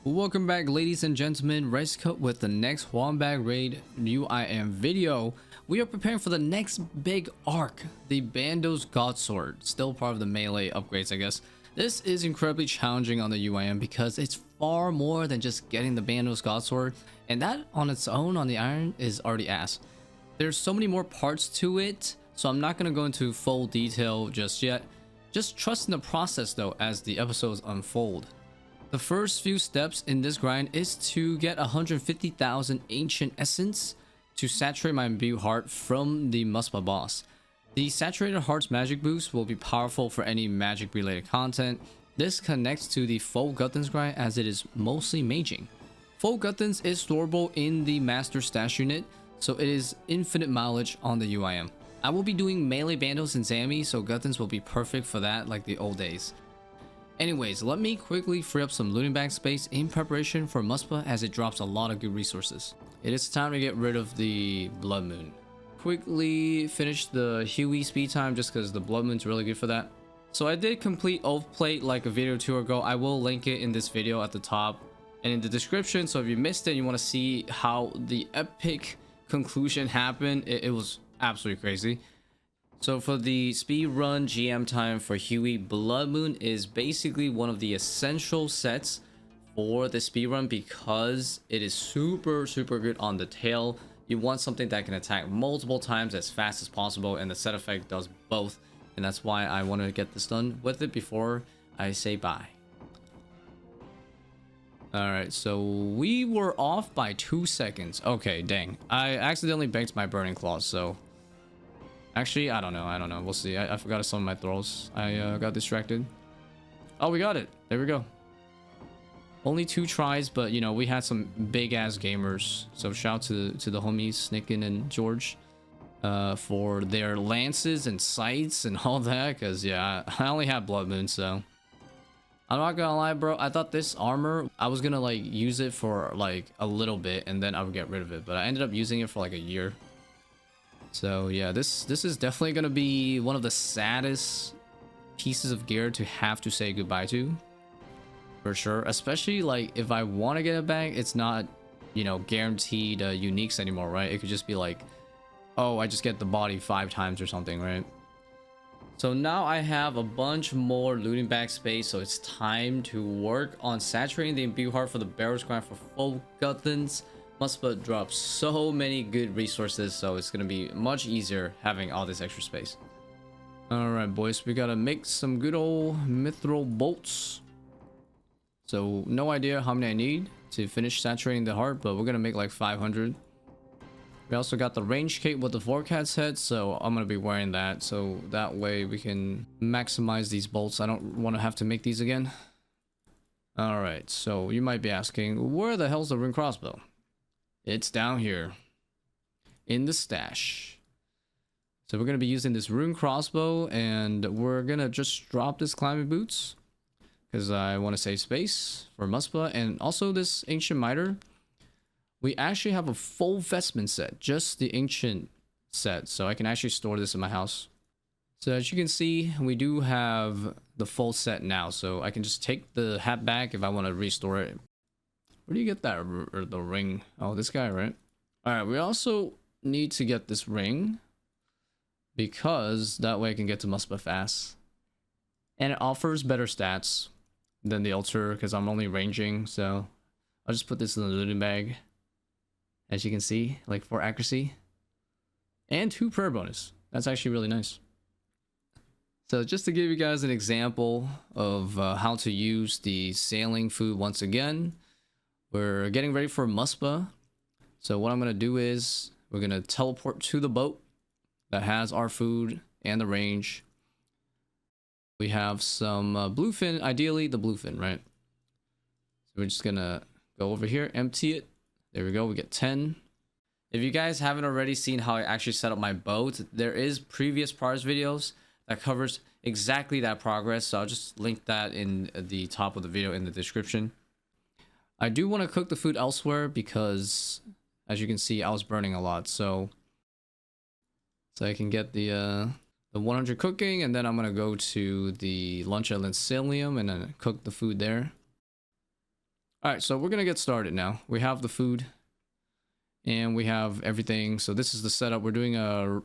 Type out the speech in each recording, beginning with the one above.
Welcome back, ladies and gentlemen. Ricecup with the next one bag raid UIM video. We are preparing for the next big arc, the Bandos Godsword, still part of the melee upgrades, I guess. This is incredibly challenging on the UIM because it's far more than just getting the Bandos Godsword, and that on its own on the iron is already ass. There's so many more parts to it, so I'm not going to go into full detail just yet. Just trust in the process though as the episodes unfold. The first few steps in this grind is to get 150,000 ancient essence to saturate my imbued heart from the Muspah boss. The saturated heart's magic boost will be powerful for any magic related content. This connects to the full guthans grind as it is mostly maging. Full guthans is storable in the master stash unit, so it is infinite mileage on the UIM. I will be doing melee bandos and Zammy, so guthans will be perfect for that like the old days. Anyways, let me quickly free up some looting bag space in preparation for Muspah as it drops a lot of good resources. It is time to get rid of the Blood Moon. Quickly finish the Huey speed time just because the Blood Moon's really good for that. So I did complete Oath Plate like a video or two ago. I will link it in this video at the top and in the description. So if you missed it and you want to see how the epic conclusion happened, it was absolutely crazy. So for the speed run GM time for Huey, Blood Moon is basically one of the essential sets for the speed run because it is super good on the tail. You want something that can attack multiple times as fast as possible, and the set effect does both, and that's why I want to get this done with it before I say bye. Alright, so we were off by 2 seconds. Okay, dang. I accidentally banked my Burning Claws, so... Actually, I don't know. We'll see. I forgot to summon my throws. I got distracted. Oh, we got it. There we go. Only 2 tries, but you know, we had some big ass gamers. So shout out to the homies, Snicken and George, for their lances and sights and all that. Cause yeah, I only had Blood Moon, so I'm not gonna lie, bro. I thought this armor, I was gonna like use it for like a little bit and then I would get rid of it. But I ended up using it for like a year. So yeah, this is definitely gonna be one of the saddest pieces of gear to have to say goodbye to, for sure. Especially like if I want to get it back, it's not, you know, guaranteed uniques anymore, right? It could just be like, oh, I just get the body 5 times or something, right? So now I have a bunch more looting bag space, so it's time to work on saturating the imbued heart for the barrels grind for full guthans. Muspah drops so many good resources, so it's gonna be much easier having all this extra space. All right, boys, we gotta make some good old mithril bolts. So no idea how many I need to finish saturating the heart, but we're gonna make like 500. We also got the range cape with the forecast head, so I'm gonna be wearing that, so that way we can maximize these bolts. I don't want to have to make these again. All right, so you might be asking, where the hell's the ring crossbow? It's down here in the stash. So we're going to be using this rune crossbow, and we're going to just drop this climbing boots because I want to save space for Muspah, and also this ancient miter. We actually have a full vestment set, just the ancient set, so I can actually store this in my house. So as you can see, we do have the full set now, so I can just take the hat back if I want to restore it. Where do you get that, or the ring? Oh, this guy, right? All right, we also need to get this ring because that way I can get to Muspah fast. And it offers better stats than the altar because I'm only ranging, so I'll just put this in the looting bag. As you can see, like 4 accuracy and 2 prayer bonus. That's actually really nice. So just to give you guys an example of how to use the sailing food once again, we're getting ready for Muspah. So what I'm going to do is we're going to teleport to the boat that has our food and the range. We have some bluefin, ideally the bluefin, right? So we're just going to go over here, empty it. There we go, we get 10. If you guys haven't already seen how I actually set up my boat, there is previous parts videos that covers exactly that progress. So I'll just link that in the top of the video in the description. I do want to cook the food elsewhere because, as you can see, I was burning a lot. So I can get the 100 cooking, and then I'm going to go to the lunch at Lyncilium and then cook the food there. All right, so we're gonna get started now. We have the food and we have everything. So this is the setup. We're doing a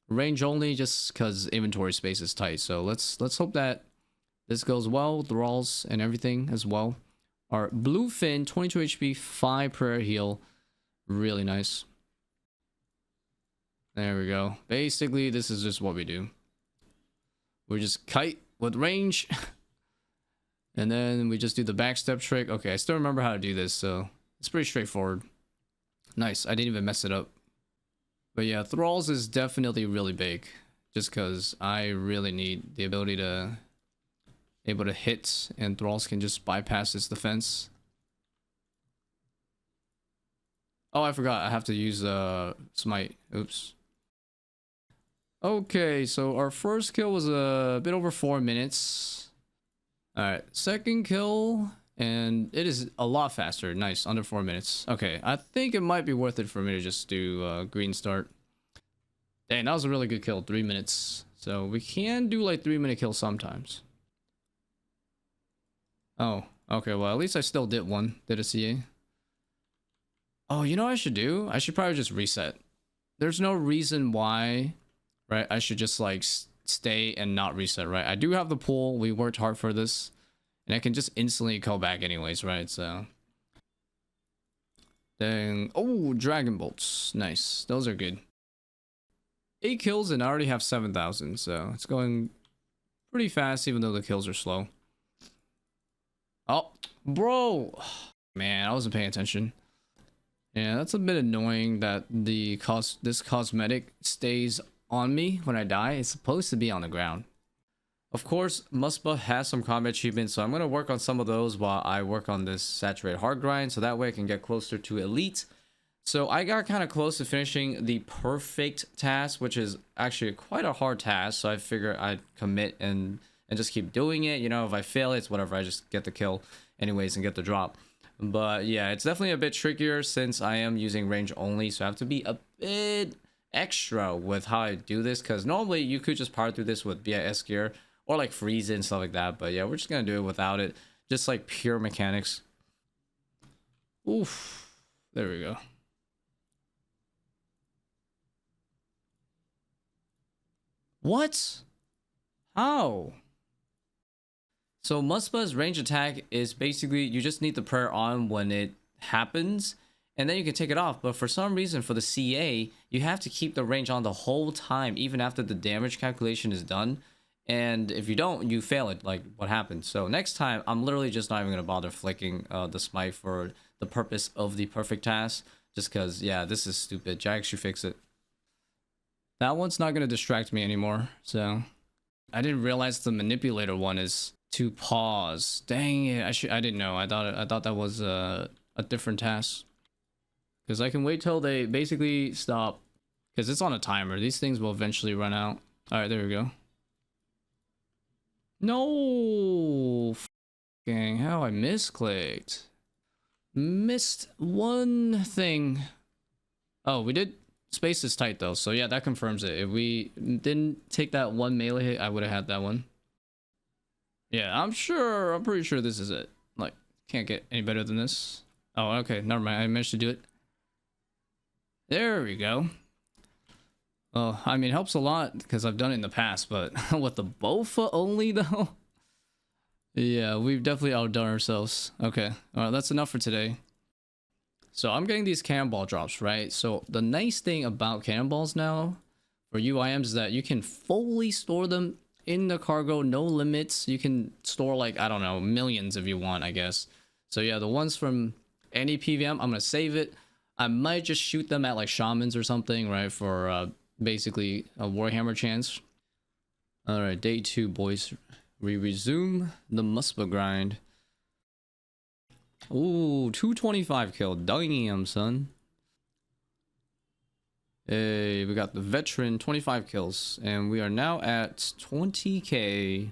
range only just because inventory space is tight. So let's hope that this goes well. The rolls and everything as well. Our bluefin, 22 HP, 5 prayer heal. Really nice. There we go. Basically, this is just what we do. We just kite with range. And then we just do the backstep trick. Okay, I still remember how to do this, so it's pretty straightforward. Nice, I didn't even mess it up. But yeah, thralls is definitely really big. Just because I really need the ability to able to hit, and thralls can just bypass this defense. Oh, I forgot, I have to use smite. Oops. Okay, so our first kill was a bit over 4 minutes. Alright, second kill, and it is a lot faster. Nice, under 4 minutes. Okay, I think it might be worth it for me to just do green start. Dang, that was a really good kill, 3 minutes. So we can do like 3-minute kills sometimes. Oh, okay, well at least I still did one. Did a CA. Oh, you know what I should do? I should probably just reset. There's no reason why, right? I should just like stay and not reset, right? I do have the pool. We worked hard for this, and I can just instantly go back anyways, right? So then, oh, dragon bolts, nice. Those are good. 8 kills and I already have 7,000, so it's going pretty fast even though the kills are slow. Oh, bro, man, I wasn't paying attention. Yeah, that's a bit annoying that this cosmetic stays on me when I die. It's supposed to be on the ground. Of course, Muspah has some combat achievements, so I'm going to work on some of those while I work on this saturated hard grind, so that way I can get closer to elite. So I got kind of close to finishing the perfect task, which is actually quite a hard task, so I figure I'd commit and just keep doing it. You know, if I fail, it's whatever, I just get the kill anyways and get the drop. But yeah, it's definitely a bit trickier since I am using range only, so I have to be a bit extra with how I do this, because normally you could just power through this with BIS gear or like freeze it and stuff like that, but yeah, we're just gonna do it without it, just like pure mechanics. Oof, there we go. What? How? So Muspah's range attack is basically you just need the prayer on when it happens, and then you can take it off. But for some reason, for the CA, you have to keep the range on the whole time, even after the damage calculation is done. And if you don't, you fail it, like what happened. So next time, I'm literally just not even going to bother flicking the smite for the purpose of the perfect task. Just because, yeah, this is stupid. Jack should fix it. That one's not going to distract me anymore. So I didn't realize the manipulator one is to pause. Dang it, I didn't know. I thought that was a different task. Because I can wait till they basically stop. Because it's on a timer. These things will eventually run out. Alright, there we go. No! F***ing how I misclicked. Missed one thing. Oh, we did. Space is tight though. So yeah, that confirms it. If we didn't take that one melee hit, I would have had that one. Yeah, I'm pretty sure this is it. Like, can't get any better than this. Oh, okay, never mind. I managed to do it. There we go. Well, I mean, it helps a lot because I've done it in the past, but with the Bofa only though? Yeah, we've definitely outdone ourselves. Okay, alright, that's enough for today. So I'm getting these cannonball drops, right? So the nice thing about cannonballs now for UIMs is that you can fully store them in the cargo, no limits. You can store like, I don't know, millions if you want, I guess. So yeah, the ones from any PVM, I'm gonna save it. I might just shoot them at like shamans or something, right? For basically a Warhammer chance. Alright, day 2, boys. We resume the Muspah grind. Ooh, 225 kill. Damn, son. Hey, we got the veteran, 25 kills. And we are now at 20k.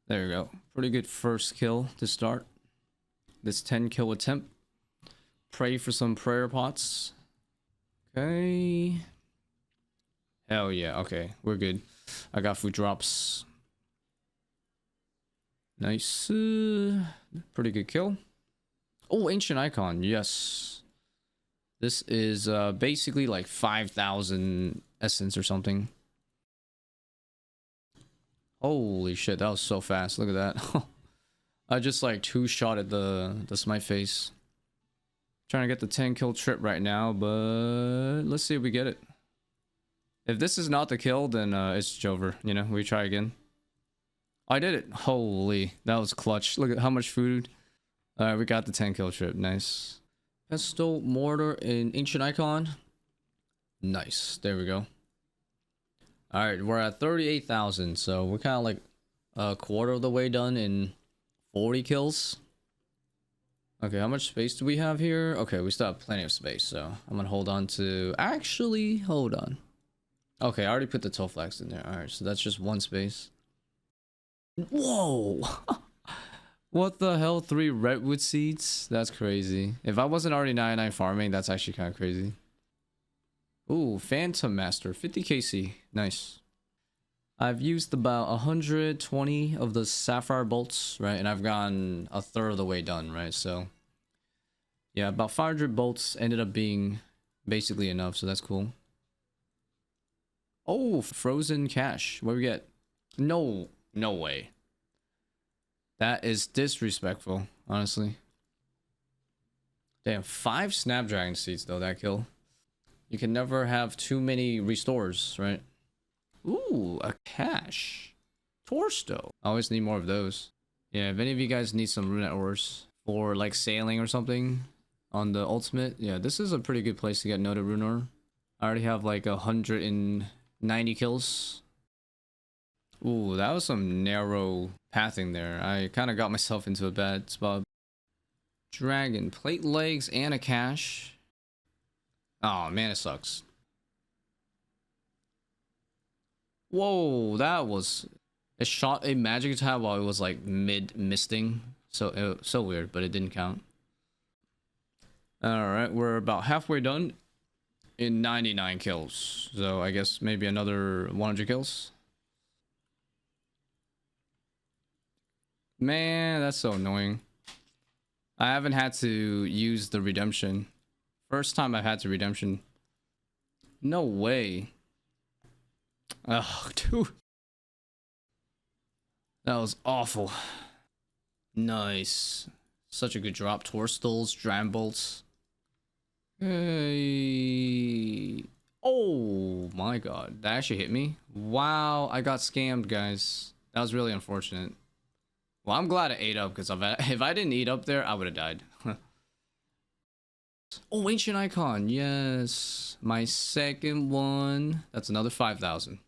There we go. Pretty good first kill to start this 10 kill attempt. Pray for some prayer pots. Okay. Hell yeah. Okay, we're good. I got food drops. Nice. Pretty good kill. Oh, ancient icon. Yes. This is basically like 5,000 essence or something. Holy shit, that was so fast. Look at that. I just like two-shot at the smite face. Trying to get the 10 kill trip right now, but let's see if we get it. If this is not the kill, then it's over. You know, we try again. I did it. Holy, that was clutch. Look at how much food. Alright, we got the 10 kill trip. Nice. Pestle, mortar, and ancient icon. Nice. There we go. Alright, we're at 38,000. So we're kind of like a quarter of the way done in 40 kills. Okay, how much space do we have here? Okay, we still have plenty of space. So I'm going to hold on to... Actually, hold on. Okay, I already put the toe flax in there. Alright, so that's just one space. Whoa! What the hell? 3 redwood seeds? That's crazy. If I wasn't already 99 farming, that's actually kind of crazy. Ooh, Phantom Master, 50 KC. Nice. I've used about 120 of the sapphire bolts, right? And I've gone a third of the way done, right? So, yeah, about 500 bolts ended up being basically enough, so that's cool. Oh, frozen cash. What do we get? No way. That is disrespectful, honestly. Damn, 5 snapdragon seeds though, that kill. You can never have too many restores, right? Ooh, a cache. Torsto. I always need more of those. Yeah, if any of you guys need some rune ores for like sailing or something on the ultimate, yeah, this is a pretty good place to get noted rune ore. I already have like 190 kills. Ooh, that was some narrow pathing there. I kind of got myself into a bad spot. Dragon, plate legs, and a cache. Oh man, it sucks. Whoa, that was... It shot a magic attack while it was like mid-misting. So weird, but it didn't count. Alright, we're about halfway done in 99 kills. So I guess maybe another 100 kills. Man, that's so annoying. I haven't had to use the redemption. First time I've had to redemption. No way. Oh, dude. That was awful. Nice. Such a good drop. Torstals, Dram bolts. Hey. Oh my god. That actually hit me. Wow, I got scammed, guys. That was really unfortunate. Well, I'm glad I ate up, because if I didn't eat up there, I would have died. Oh, ancient icon. Yes. My second one. That's another 5,000.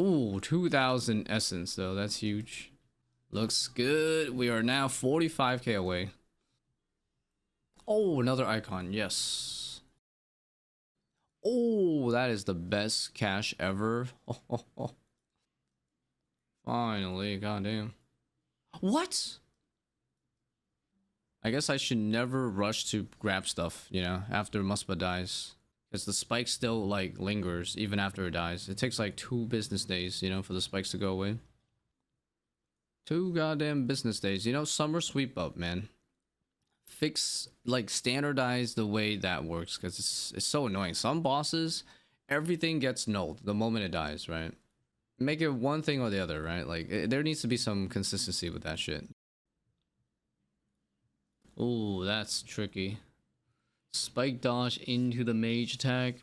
Ooh, 2,000 essence, though. That's huge. Looks good. We are now 45k away. Oh, another icon. Yes. Oh, that is the best cash ever. Oh. Finally, goddamn. What? I guess I should never rush to grab stuff, you know, after Muspah dies. Because the spike still, like, lingers even after it dies. It takes, like, 2 business days, you know, for the spikes to go away. 2 goddamn business days. You know, summer sweep up, man. Fix, like, standardize the way that works. Because it's so annoying. Some bosses, everything gets nulled the moment it dies, right? Make it one thing or the other, right? Like, there needs to be some consistency with that shit. Ooh, that's tricky. Spike dodge into the mage attack.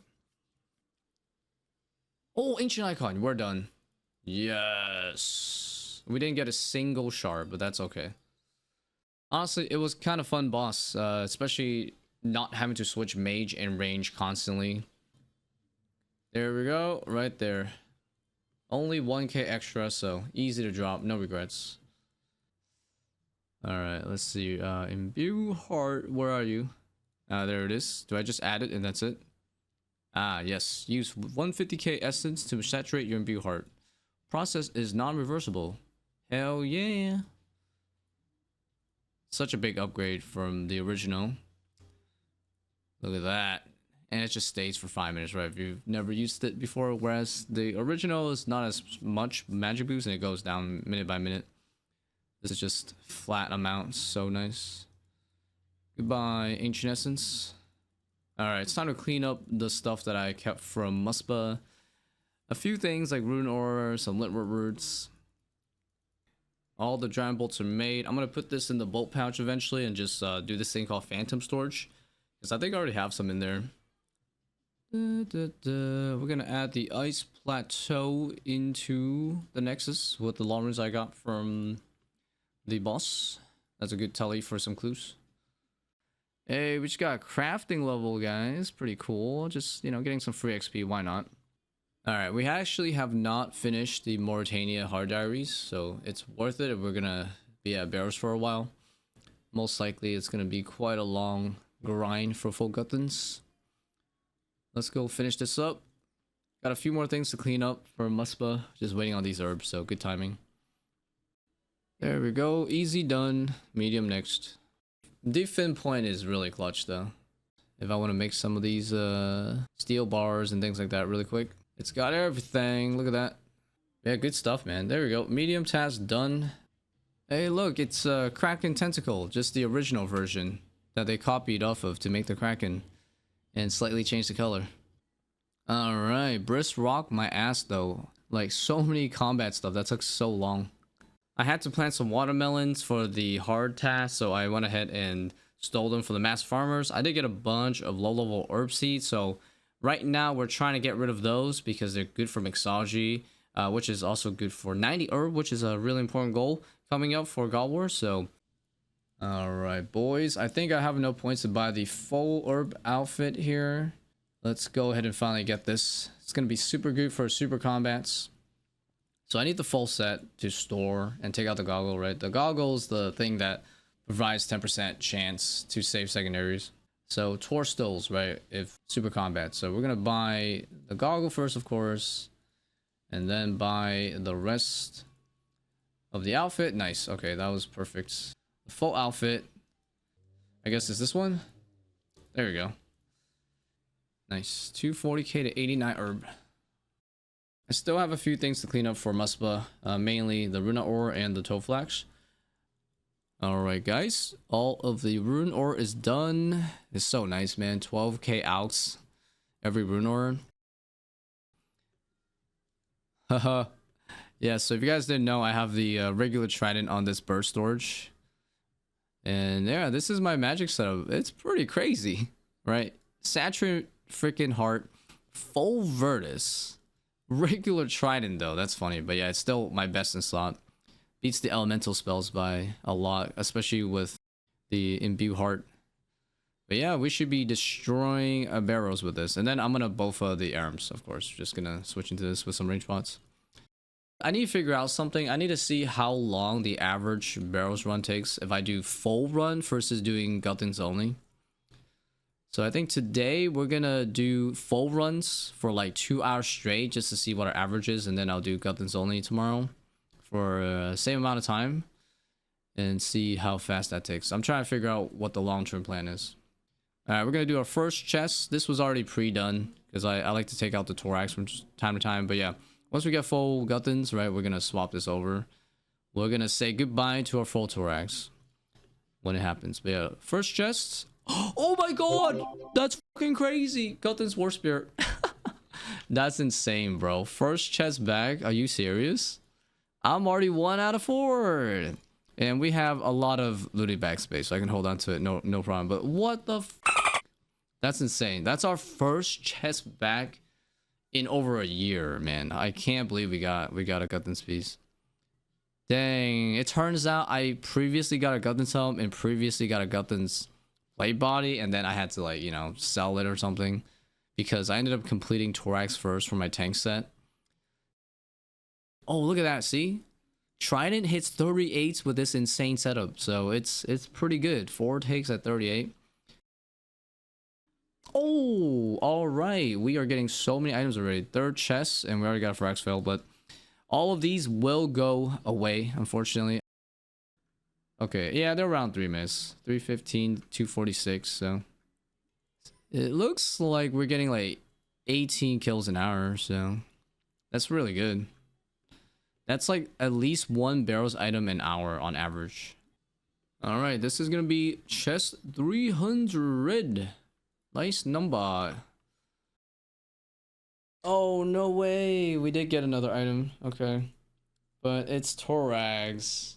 Oh, ancient icon. We're done. Yes. We didn't get a single shard, but that's okay. Honestly, it was kind of fun boss, especially not having to switch mage and range constantly. There we go, right there. Only 1k extra, so easy to drop, no regrets. Alright, let's see. Imbue heart, where are you? There it is. Do I just add it and that's it? Ah, yes. Use 150k essence to saturate your imbue heart. Process is non-reversible. Hell yeah. Such a big upgrade from the original. Look at that. And it just stays for 5 minutes, right? If you've never used it before, whereas the original is not as much magic boost and it goes down minute by minute. This is just flat amount. So nice. Goodbye, Ancient Essence. Alright, it's time to clean up the stuff that I kept from Muspah. A few things like rune ore, some litwort roots. All the giant bolts are made. I'm going to put this in the bolt pouch eventually and just do this thing called phantom storage. Because I think I already have some in there. We're going to add the ice plateau into the nexus with the long runes I got from the boss. That's a good tally for some clues. Hey, we just got a crafting level, guys. Pretty cool. Just, you know, getting some free XP. Why not? Alright, we actually have not finished the Mauritania Hard Diaries, so it's worth it if we're gonna be at Barrows for a while. Most likely it's gonna be quite a long grind for full guthans. Let's go finish this up. Got a few more things to clean up for Muspah. Just waiting on these herbs, so good timing. There we go. Easy done. Medium next. Defin point is really clutch though. If I want to make some of these steel bars and things like that really quick. It's got everything. Look at that. Yeah, good stuff, man. There we go. Medium task done. Hey, look, it's Kraken Tentacle, just the original version that they copied off of to make the Kraken and slightly change the color. Alright, Brisk rocked my ass though. Like so many combat stuff that took so long. I had to plant some watermelons for the hard task, so I went ahead and stole them from the mass farmers. I did get a bunch of low-level herb seeds, so right now we're trying to get rid of those because they're good for mixology, which is also good for 90 herb, which is a really important goal coming up for God War. So, alright boys, I think I have enough points to buy the full herb outfit here. Let's go ahead and finally get this. It's going to be super good for super combats. So I need the full set to store and take out the goggle, right? The goggle is the thing that provides 10% chance to save secondaries. So Torstills, right? If super combat. So we're going to buy the goggle first, of course. And then buy the rest of the outfit. Nice. Okay, that was perfect. The full outfit. I guess it's this one. There we go. Nice. 240k to 89 herb. I still have a few things to clean up for Muspah, mainly the rune ore and the Toflax. Alright guys, all of the rune ore is done. It's so nice, man. 12k outs every rune ore. Haha. Yeah, so if you guys didn't know, I have the regular trident on this burst storage. And yeah, this is my magic setup. It's pretty crazy, right? Saturate freaking heart, full Virtus. Regular trident though, that's funny, but yeah, it's still my best in slot. Beats the elemental spells by a lot, especially with the imbued heart. But yeah, we should be destroying barrows with this, and then I'm gonna bofa the arms, of course. Just gonna switch into this with some range pots. I need to figure out something. I need to see how long the average barrows run takes if I do full run versus doing guthans only. So I think today we're gonna do full runs for like 2 hours straight just to see what our average is, and then I'll do guthans only tomorrow for same amount of time and see how fast that takes. I'm trying to figure out what the long-term plan is. Alright, we're gonna do our first chest. This was already pre-done because I like to take out the thorax from time to time, but yeah, once we get full guthans, right, we're gonna swap this over. We're gonna say goodbye to our full thorax when it happens. But yeah, first chest. Oh my god, that's fucking crazy. Guthan's War Spirit. That's insane, bro. First chest back. Are you serious? I'm already 1 out of 4. And we have a lot of looting bag space, so I can hold on to it, no problem. But what the f? That's insane. That's our first chest back in over a year, man. I can't believe we got a Guthan's piece. Dang, it turns out I previously got a Guthan's helm and previously got a Guthan's plate body, and then I had to, like, you know, sell it or something because I ended up completing thorax first for my tank set. Oh, look at that. See, trident hits 38s with this insane setup, so it's pretty good. 4 takes at 38. Oh, all right, we are getting so many items already. 3rd chest, and we already got a Ricefield, but all of these will go away, unfortunately. Okay, yeah, they're around 3 minutes. 315, 246, so it looks like we're getting like 18 kills an hour, so that's really good. That's like at least one barrels item an hour on average. All right, this is gonna be chest 300. Nice number. Oh, no way. We did get another item. Okay. But it's Torags.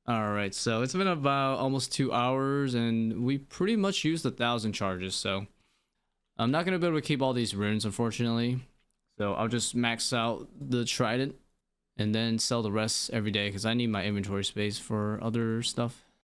Alright, so it's been about almost 2 hours and we pretty much used 1,000 charges, so I'm not going to be able to keep all these runes, unfortunately. So I'll just max out the trident and then sell the rest every day because I need my inventory space for other stuff.